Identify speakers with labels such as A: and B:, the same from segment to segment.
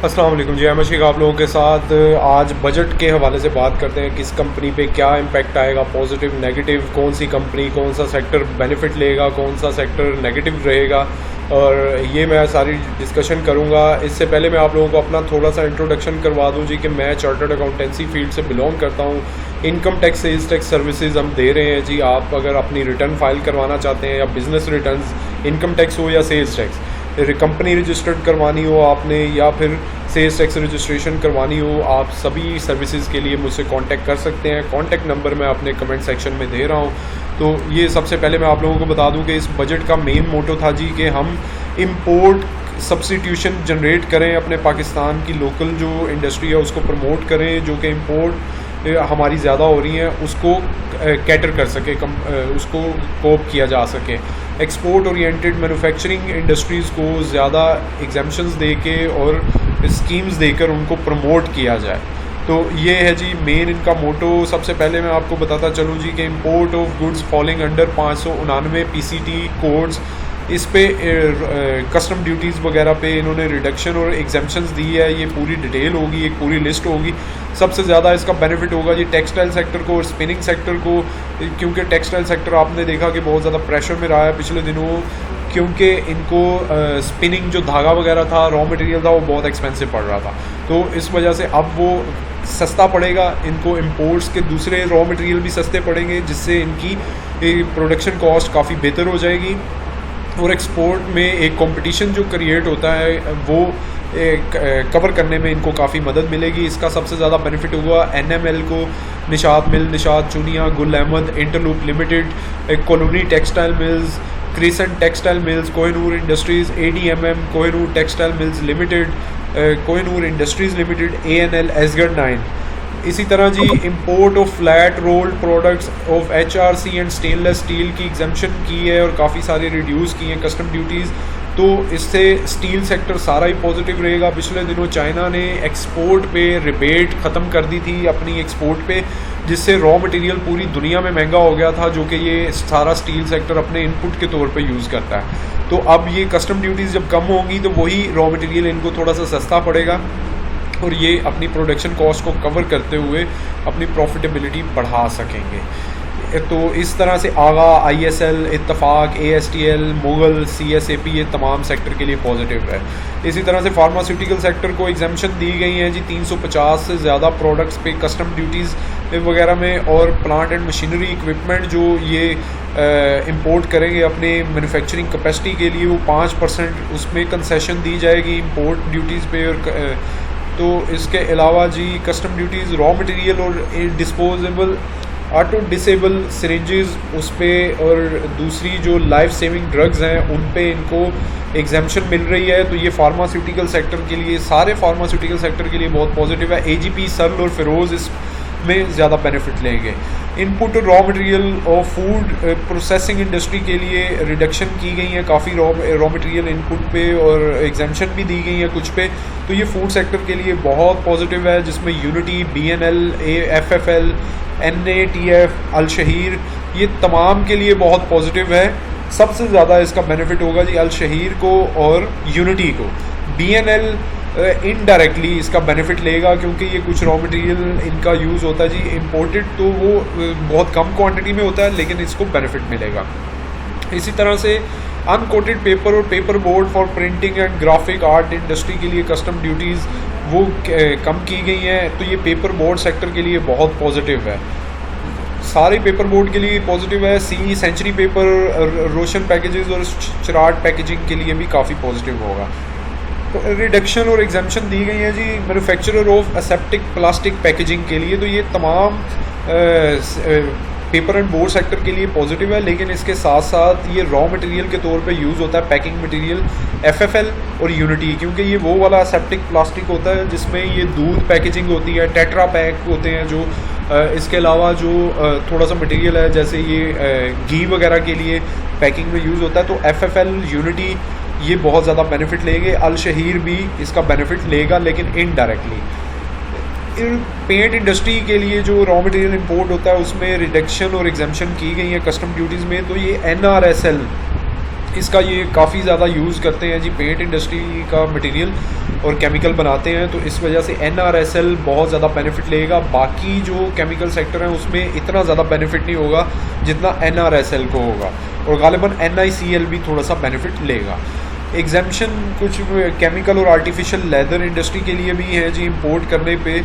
A: अस्सलाम वालेकुम जी, अहमद शेख आप लोगों के साथ आज बजट के हवाले से बात करते हैं। किस कंपनी पे क्या इम्पैक्ट आएगा, पॉजिटिव नेगेटिव, कौन सी कंपनी कौन सा सेक्टर बेनिफिट लेगा, कौन सा सेक्टर नेगेटिव रहेगा, और ये मैं सारी डिस्कशन करूँगा। इससे पहले मैं आप लोगों को अपना थोड़ा सा इंट्रोडक्शन करवा दूँ जी कि मैं चार्टर्ड अकाउंटेंसी फील्ड से बिलोंग करता हूँ। Income tax, sales tax services हम दे रहे हैं जी। आप अगर अपनी रिटर्न फाइल करवाना चाहते हैं या बिज़नेस रिटर्न्स, इनकम टैक्स हो या सेल्स टैक्स, कंपनी रजिस्टर्ड करवानी हो आपने या फिर सेल्स टैक्स रजिस्ट्रेशन करवानी हो, आप सभी सर्विसेज के लिए मुझसे कांटेक्ट कर सकते हैं। कांटेक्ट नंबर मैं अपने कमेंट सेक्शन में दे रहा हूँ। तो ये सबसे पहले मैं आप लोगों को बता दूँ कि इस बजट का मेन मोटो था जी कि हम इम्पोर्ट सब्स्टिट्यूशन जनरेट करें, अपने पाकिस्तान की लोकल जो इंडस्ट्री है उसको प्रमोट करें, जो कि इम्पोर्ट हमारी ज़्यादा हो रही हैं उसको कैटर कर सके, उसको कोप किया जा सके। एक्सपोर्ट ओरिएंटेड मैन्युफैक्चरिंग इंडस्ट्रीज़ को ज़्यादा एग्जाम्पशंस दे के और स्कीम्स देकर उनको प्रमोट किया जाए। तो ये है जी मेन इनका मोटो। सबसे पहले मैं आपको बताता चलूँ जी कि import of goods falling under 599 PCT codes, इस पे कस्टम ड्यूटीज़ वगैरह पे इन्होंने रिडक्शन और एग्जाम्पशंस दी है। ये पूरी डिटेल होगी, एक पूरी लिस्ट होगी। सबसे ज़्यादा इसका बेनिफिट होगा जी टेक्सटाइल सेक्टर को और स्पिनिंग सेक्टर को, क्योंकि टेक्सटाइल सेक्टर आपने देखा कि बहुत ज़्यादा प्रेशर में रहा है पिछले दिनों, क्योंकि इनको स्पिनिंग जो धागा वगैरह था, रॉ मटेरियल था, वो बहुत एक्सपेंसिव पड़ रहा था। तो इस वजह से अब वो सस्ता पड़ेगा, इनको इम्पोर्ट्स के दूसरे रॉ मटेरियल भी सस्ते पड़ेंगे, जिससे इनकी प्रोडक्शन कॉस्ट काफ़ी बेहतर हो जाएगी। और एक्सपोर्ट में एक कंपटीशन जो क्रिएट होता है वो कवर करने में इनको काफ़ी मदद मिलेगी। इसका सबसे ज़्यादा बेनिफिट हुआ NML को, निशात मिल, Nishat Chunian, Gul Ahmed Interloop limited, colony textile mills, crescent textile mills, Kohinoor industries, ADMM Kohinoor textile mills limited, Kohinoor industries limited, ANL एसगढ़ 9। इसी तरह जी import of flat rolled products of HRC and stainless steel की एग्जम्पशन की है और काफ़ी सारे रिड्यूस की हैं कस्टम ड्यूटीज़। तो इससे स्टील सेक्टर सारा ही पॉजिटिव रहेगा। पिछले दिनों चाइना ने एक्सपोर्ट पे रिबेट ख़त्म कर दी थी अपनी एक्सपोर्ट पे, जिससे रॉ मटेरियल पूरी दुनिया में महंगा हो गया था, जो कि ये सारा स्टील सेक्टर अपने इनपुट के तौर पे यूज़ करता है। तो अब ये कस्टम ड्यूटीज़ जब कम होंगी तो वही रॉ मटेरियल इनको थोड़ा सा सस्ता पड़ेगा और ये अपनी प्रोडक्शन कॉस्ट को कवर करते हुए अपनी प्रॉफिटेबिलिटी बढ़ा सकेंगे। तो इस तरह से आगा, ISL, इत्तफाक, ASTL, मुगल, CSAP, ये तमाम सेक्टर के लिए पॉजिटिव है। इसी तरह से फार्मास्यूटिकल सेक्टर को एग्जाम्पशन दी गई हैं जी 350 से ज़्यादा प्रोडक्ट्स पे कस्टम ड्यूटीज़ वगैरह में, और प्लांट एंड मशीनरी इक्विपमेंट जो ये इंपोर्ट करेंगे अपने मैन्युफैक्चरिंग कैपेसिटी के लिए, वो 5% उसमें कंसेशन दी जाएगी इंपोर्ट ड्यूटीज़ पे। और तो इसके अलावा जी कस्टम ड्यूटीज़ रॉ मटेरियल और डिस्पोजेबल ऑटो डिसेबल सिरिंजेस उस पर, और दूसरी जो लाइफ सेविंग ड्रग्स हैं उन पे इनको एग्जाम्पशन मिल रही है। तो ये फार्मास्यूटिकल सेक्टर के लिए, सारे फार्मास्यूटिकल सेक्टर के लिए बहुत पॉजिटिव है। AGP, सर्ल और फिरोज़ इसमें ज़्यादा बेनिफिट लेंगे। इनपुट रॉ मटेरियल और फूड प्रोसेसिंग इंडस्ट्री के लिए रिडक्शन की गई है काफ़ी रॉ मटेरियल इनपुट पे, और एग्जाम्पशन भी दी गई है कुछ पे। तो ये फूड सेक्टर के लिए बहुत पॉजिटिव है, जिसमें यूनिटी, BNL, FFL, NATF, अल शहीर, ये तमाम के लिए बहुत पॉजिटिव है। सबसे ज़्यादा इसका बेनिफिट होगा जी अल शहीर को और यूनिटी को। BNL इनडायरेक्टली इसका बेनिफिट लेगा, क्योंकि ये कुछ रॉ मटेरियल इनका यूज़ होता है जी इम्पोर्टेड, तो वो बहुत कम क्वांटिटी में होता है, लेकिन इसको बेनिफिट मिलेगा। इसी तरह से अनकोटेड पेपर और paper board for printing and graphic art industry के लिए कस्टम ड्यूटीज़ वो कम की गई हैं। तो ये पेपर बोर्ड सेक्टर के लिए बहुत पॉजिटिव है, सारे पेपर बोर्ड के लिए पॉजिटिव है। CE सेंचुरी पेपर, रोशन पैकेजेस और चराट पैकेजिंग के लिए भी काफ़ी पॉजिटिव होगा। तो रिडक्शन और एग्जाम्पशन दी गई है जी manufacturer of aseptic plastic packaging के लिए। तो ये तमाम पेपर एंड बोर्ड सेक्टर के लिए पॉजिटिव है, लेकिन इसके साथ साथ ये रॉ मटेरियल के तौर पे यूज़ होता है पैकिंग मटेरियल FFL और यूनिटी, क्योंकि ये वो वाला असेप्टिक प्लास्टिक होता है जिसमें ये दूध पैकेजिंग होती है, टेट्रा पैक होते हैं जो। इसके अलावा जो थोड़ा सा मटेरियल है जैसे ये घी वगैरह के लिए पैकिंग में यूज़ होता है। तो FFL, यूनिटी ये बहुत ज़्यादा बेनिफिट लेंगे। अल शहीर भी इसका बेनिफिट लेगा, लेकिन इनडायरेक्टली। पेंट इंडस्ट्री के लिए जो रॉ मटेरियल इंपोर्ट होता है उसमें रिडक्शन और एग्जाम्पशन की गई है कस्टम ड्यूटीज़ में। तो ये NRSL इसका ये काफ़ी ज़्यादा यूज़ करते हैं जी, पेंट इंडस्ट्री का मटेरियल और केमिकल बनाते हैं, तो इस वजह से NRSL बहुत ज़्यादा बेनिफिट लेगा। बाकी जो केमिकल सेक्टर हैं उसमें इतना ज़्यादा बेनिफिट नहीं होगा जितना NRSL को होगा, और गालिबन NICL भी थोड़ा सा बेनिफिट लेगा। एग्जेम्पशन कुछ केमिकल और आर्टिफिशियल लेदर इंडस्ट्री के लिए भी है जी, इंपोर्ट करने पे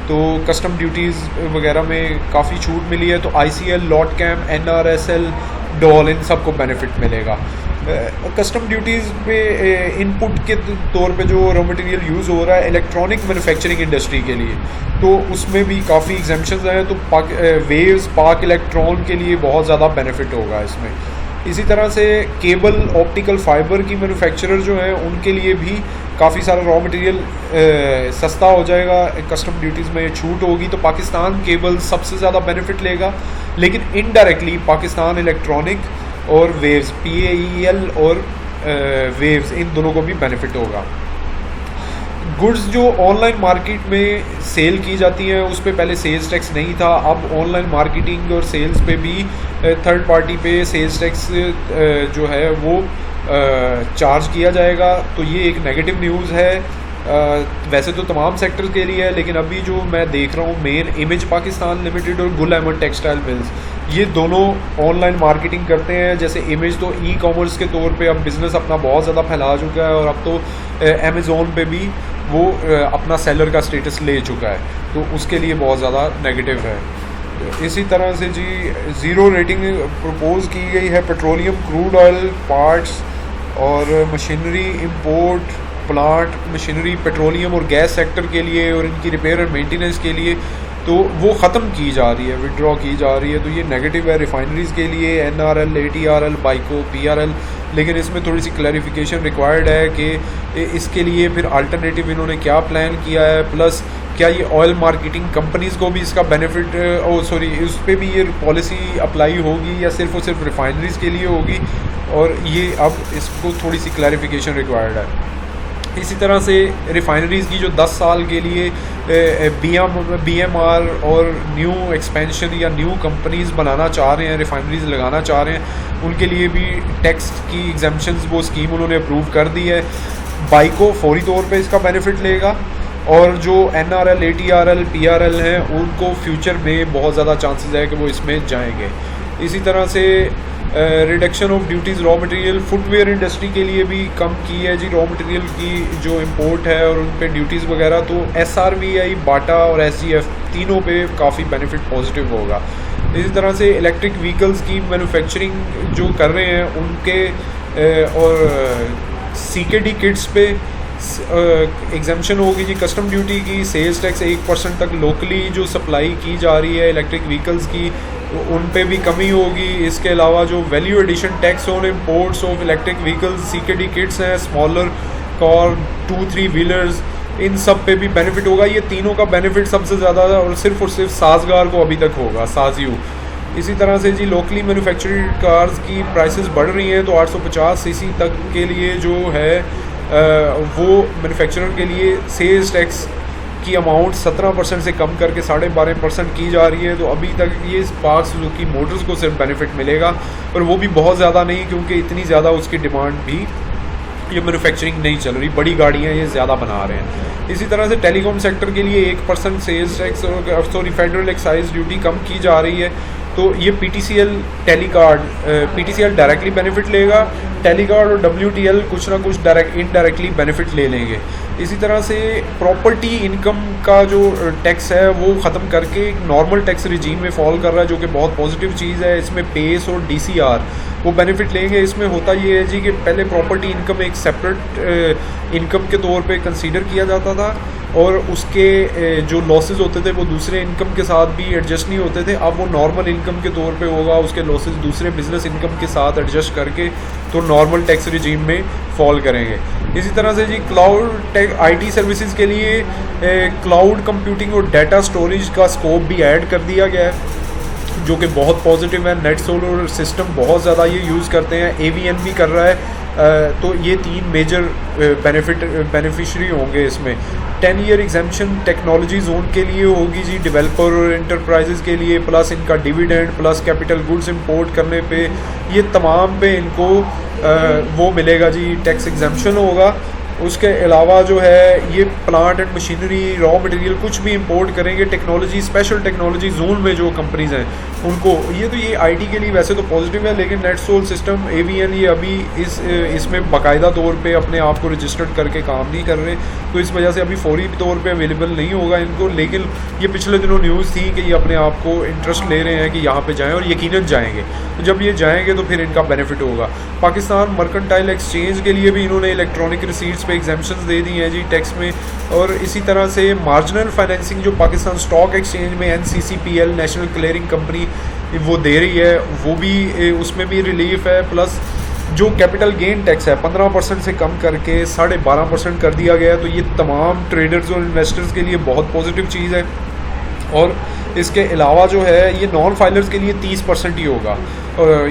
A: तो कस्टम ड्यूटीज़ वगैरह में काफ़ी छूट मिली है, तो ICL, लॉटकैम, NRSL, डॉल, इन सबको बेनिफिट मिलेगा। कस्टम ड्यूटीज़ पे इनपुट के तौर पे जो रॉ मटेरियल यूज़ हो रहा है इलेक्ट्रॉनिक मैन्युफैक्चरिंग इंडस्ट्री के लिए, तो उसमें भी काफ़ी एग्जेम्पशंस हैं, तो वेव्स, पाक इलेक्ट्रॉन के लिए बहुत ज़्यादा बेनिफिट होगा इसमें। इसी तरह से केबल, ऑप्टिकल फाइबर की मैन्युफैक्चरर जो हैं उनके लिए भी काफ़ी सारा रॉ मटेरियल सस्ता हो जाएगा, कस्टम ड्यूटीज़ में छूट होगी, तो पाकिस्तान केबल सबसे ज़्यादा बेनिफिट लेगा। लेकिन इनडायरेक्टली पाकिस्तान इलेक्ट्रॉनिक और वेव्स, PAEL और वेव्स, इन दोनों को भी बेनिफिट होगा। गुड्स जो ऑनलाइन मार्केट में सेल की जाती हैं उस पर पहले सेल्स टैक्स नहीं था, अब ऑनलाइन मार्केटिंग और सेल्स पे भी थर्ड पार्टी पे सेल्स टैक्स जो है वो चार्ज किया जाएगा, तो ये एक नेगेटिव न्यूज़ है। वैसे तो तमाम सेक्टर के लिए है, लेकिन अभी जो मैं देख रहा हूँ मेन इमेज पाकिस्तान लिमिटेड और गुल अहमद टेक्सटाइल मिल्स, ये दोनों ऑनलाइन मार्केटिंग करते हैं। जैसे इमेज तो ई-कॉमर्स के तौर पे अब बिज़नेस अपना बहुत ज़्यादा फैला चुका है, और अब तो अमेज़ोन पे भी वो अपना सेलर का स्टेटस ले चुका है, तो उसके लिए बहुत ज़्यादा नेगेटिव है। इसी तरह से जी ज़ीरो रेटिंग प्रपोज़ की गई है पेट्रोलियम, क्रूड ऑयल, पार्ट्स और machinery import, plant machinery, petroleum और गैस सेक्टर के लिए और इनकी रिपेयर और मेंटेनेंस के लिए, तो वो ख़त्म की जा रही है, विड्रॉ की जा रही है, तो ये नेगेटिव है रिफाइनरीज़ के लिए, NRL, ATRL, बाइको, PRL। लेकिन इसमें थोड़ी सी क्लैरिफिकेशन रिक्वायर्ड है कि इसके लिए फिर अल्टरनेटिव इन्होंने क्या प्लान किया है, प्लस क्या ये ऑयल मार्केटिंग कंपनीज़ को भी इसका बेनिफिट उस पर भी ये पॉलिसी अप्लाई होगी या सिर्फ और सिर्फ रिफाइनरीज़ के लिए होगी, और ये अब इसको थोड़ी सी क्लैरिफिकेशन रिक्वायर्ड है। इसी तरह से रिफाइनरीज़ की जो 10 साल के लिए BMR और न्यू एक्सपेंशन या न्यू कंपनीज़ बनाना चाह रहे हैं, रिफाइनरीज़ लगाना चाह रहे हैं, उनके लिए भी टैक्स की एग्जेम्पशंस वो स्कीम उन्होंने अप्रूव कर दी है। बाइको फौरी तौर पे इसका बेनिफिट लेगा, और जो NRL, ATRL, PRL हैं उनको फ्यूचर में बहुत ज़्यादा चांसेस है कि वो इसमें जाएंगे। इसी तरह से reduction of duties raw material, footwear industry के लिए भी कम की है जी रॉ मटेरियल की जो इंपोर्ट है और उन पे ड्यूटीज़ वगैरह, तो SRVI, बाटा और SGF तीनों पे काफ़ी बेनिफिट पॉजिटिव होगा। इसी तरह से इलेक्ट्रिक व्हीकल्स की मैन्युफैक्चरिंग जो कर रहे हैं उनके और CKD किट्स पे एग्जेम्पशन होगी जी कस्टम ड्यूटी की, सेल्स टैक्स 1% तक लोकली जो सप्लाई की जा रही है इलेक्ट्रिक व्हीकल्स की उन पे भी कमी होगी। इसके अलावा जो value addition tax on imports of electric vehicles, CKD kits हैं, स्मॉलर कार 2-3 व्हीलर्स, इन सब पे भी बेनिफिट होगा। ये तीनों का बेनिफिट सबसे ज़्यादा और सिर्फ साजगार को अभी तक होगा, साजियो। इसी तरह से जी लोकली मैन्युफैक्चर्ड कार्स की प्राइसेस बढ़ रही हैं, तो 850 सीसी तक के लिए जो है वो मैन्युफैक्चरर के लिए सेल्स टैक्स की अमाउंट 17% से कम करके 12.5% की जा रही है। तो अभी तक ये स्पार्क सुजुकी मोटर्स को सिर्फ बेनिफिट मिलेगा, और वो भी बहुत ज़्यादा नहीं, क्योंकि इतनी ज़्यादा उसकी डिमांड भी ये मैन्युफैक्चरिंग नहीं चल रही, बड़ी गाड़ियाँ ये ज़्यादा बना रहे हैं। इसी तरह से टेलीकॉम सेक्टर के लिए 1% सेल्स टैक्स और फेडरल एक्साइज ड्यूटी कम की जा रही है, तो ये PTCL Telecard, PTCL directly benefit लेगा, टेलीकार्ड और WTL कुछ ना कुछ इनडायरेक्टली बेनिफिट ले लेंगे। इसी तरह से प्रॉपर्टी इनकम का जो टैक्स है वो ख़त्म करके एक नॉर्मल टैक्स रिजीम में फॉल कर रहा है, जो कि बहुत पॉजिटिव चीज़ है। इसमें पेस और DCR वो बेनिफिट लेंगे। इसमें होता ये है जी कि पहले प्रॉपर्टी इनकम एक सेपरेट इनकम के तौर पे कंसीडर किया जाता था, और उसके जो लॉसेस होते थे वो दूसरे इनकम के साथ भी एडजस्ट नहीं होते थे। अब वो नॉर्मल इनकम के तौर पे होगा, उसके लॉसेस दूसरे बिजनेस इनकम के साथ एडजस्ट करके तो नॉर्मल टैक्स रिजीम में फॉल करेंगे। इसी तरह से जी क्लाउड IT सर्विसेज के लिए क्लाउड कंप्यूटिंग और डाटा स्टोरेज का स्कोप भी ऐड कर दिया गया है, जो कि बहुत पॉजिटिव है। नेट सोलर सिस्टम बहुत ज़्यादा ये यूज़ करते हैं, AVN भी कर रहा है, तो ये 3 मेजर बेनिफिशरी होंगे इसमें। 10 ईयर एग्जाम्पशन टेक्नोलॉजी जोन के लिए होगी जी, डेवलपर और एंटरप्राइजेज के लिए, प्लस इनका dividend plus capital goods import करने पे, ये तमाम पे इनको वो मिलेगा जी, टैक्स एग्जाम्पशन होगा। उसके अलावा जो है ये plant and machinery, raw material कुछ भी इंपोर्ट करेंगे टेक्नोलॉजी, स्पेशल टेक्नोलॉजी जोन में जो कंपनीज हैं उनको, ये आईटी के लिए वैसे तो पॉजिटिव है, लेकिन नेटसोल सिस्टम एवीएन ये अभी इसमें बाकायदा तौर पे अपने आप को रजिस्टर्ड करके काम नहीं कर रहे, तो इस वजह से अभी फौरी तौर पे अवेलेबल नहीं होगा इनको। लेकिन ये पिछले दिनों न्यूज़ थी कि ये अपने आप को इंटरेस्ट ले रहे हैं कि यहाँ पे जाएँ, और यकीनन जाएंगे। तो जब ये जाएंगे तो फिर इनका बेनिफिट होगा। पाकिस्तान मर्केंटाइल एक्सचेंज के लिए भी इन्होंने इलेक्ट्रॉनिक रिसीट्स पे एग्जाम्पशंस दे दी हैं जी टैक्स में, और इसी तरह से मार्जिनल फाइनेंसिंग जो पाकिस्तान स्टॉक एक्सचेंज में NCCPL नेशनल क्लियरिंग कंपनी वो दे रही है, वो भी उसमें भी रिलीफ है। प्लस जो कैपिटल गेन टैक्स है 15% से कम करके 12.5% कर दिया गया है, तो ये तमाम ट्रेडर्स और इन्वेस्टर्स के लिए बहुत पॉजिटिव चीज़ है। और इसके अलावा जो है ये नॉन फाइलर्स के लिए 30% ही होगा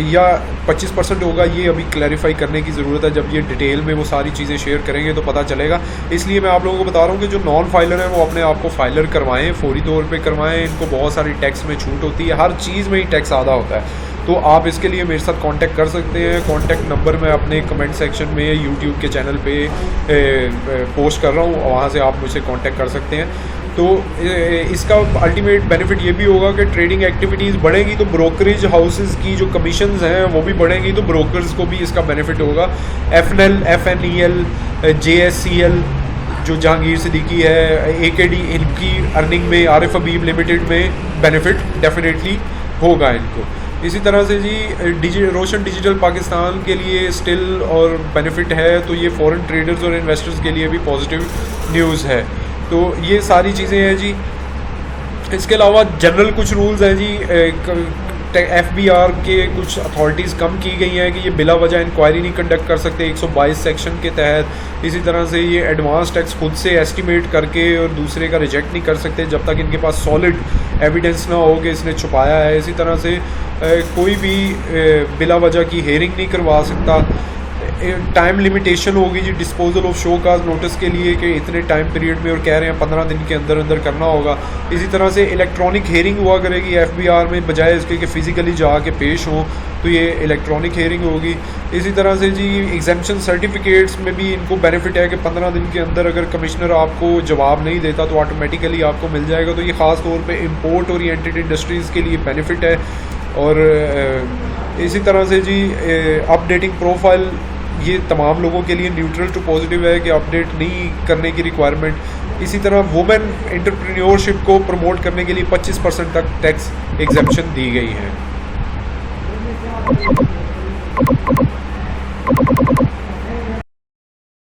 A: या 25% होगा, ये अभी क्लैरिफाई करने की ज़रूरत है। जब ये डिटेल में वो सारी चीज़ें शेयर करेंगे तो पता चलेगा। इसलिए मैं आप लोगों को बता रहा हूँ कि जो नॉन फाइलर हैं वो अपने आप को फाइलर करवाएं, फौरी तौर पे करवाएं। इनको बहुत सारी टैक्स में छूट होती है, हर चीज़ में ही टैक्स आधा होता है। तो आप इसके लिए मेरे साथ कांटेक्ट कर सकते हैं। कांटेक्ट नंबर मैं अपने कमेंट सेक्शन में यूट्यूब के चैनल पे पोस्ट कर रहा हूँ, वहाँ से आप मुझसे कांटेक्ट कर सकते हैं। तो इसका अल्टीमेट बेनिफिट ये भी होगा कि ट्रेडिंग एक्टिविटीज़ बढ़ेंगी तो ब्रोकरेज हाउसेस की जो कमीशंस हैं वो भी बढ़ेंगी, तो ब्रोकर्स को भी इसका बेनिफिट होगा। FNL, FNEL, JSCL जो जहांगीर सिद्दीकी है, AKD, इनकी अर्निंग में, आरिफ हबीब लिमिटेड में बेनिफिट डेफिनेटली होगा इनको। इसी तरह से जी रोशन डिजिटल पाकिस्तान के लिए स्टिल और बेनिफिट है, तो ये फॉरेन ट्रेडर्स और इन्वेस्टर्स के लिए भी पॉजिटिव न्यूज़ है। तो ये सारी चीज़ें हैं जी। इसके अलावा जनरल कुछ रूल्स हैं जी, FBR के कुछ अथॉरिटीज़ कम की गई हैं कि ये बिला वजह इंक्वायरी नहीं कंडक्ट कर सकते 122 सेक्शन के तहत। इसी तरह से ये एडवांस टैक्स खुद से एस्टिमेट करके और दूसरे का रिजेक्ट नहीं कर सकते जब तक इनके पास सॉलिड एविडेंस ना हो कि इसने छुपाया है। इसी तरह से कोई भी बिला वजह की हेयरिंग नहीं करवा सकता। टाइम लिमिटेशन होगी जी disposal of show cause notice के लिए कि इतने टाइम पीरियड में, और कह रहे हैं 15 दिन के अंदर अंदर करना होगा। इसी तरह से इलेक्ट्रॉनिक हेयरिंग हुआ करेगी FBR में, बजाय इसके कि फ़िज़िकली जाके पेश हों, तो ये इलेक्ट्रॉनिक हेयरिंग होगी। इसी तरह से जी एग्जाम्पशन सर्टिफिकेट्स में भी इनको बेनिफिट है कि 15 दिन के अंदर अगर कमिश्नर आपको जवाब नहीं देता तो ऑटोमेटिकली आपको मिल जाएगा। तो ये ख़ास तौर पे इंपोर्ट ओरिएंटेड इंडस्ट्रीज़ के लिए बेनिफिट है। और इसी तरह से जी अपडेटिंग प्रोफाइल, ये तमाम लोगों के लिए न्यूट्रल टू पॉजिटिव है कि अपडेट नहीं करने की रिक्वायरमेंट। इसी तरह वुमेन एंटरप्रेन्योरशिप को प्रमोट करने के लिए 25% तक टैक्स एग्जेम्पशन दी गई है।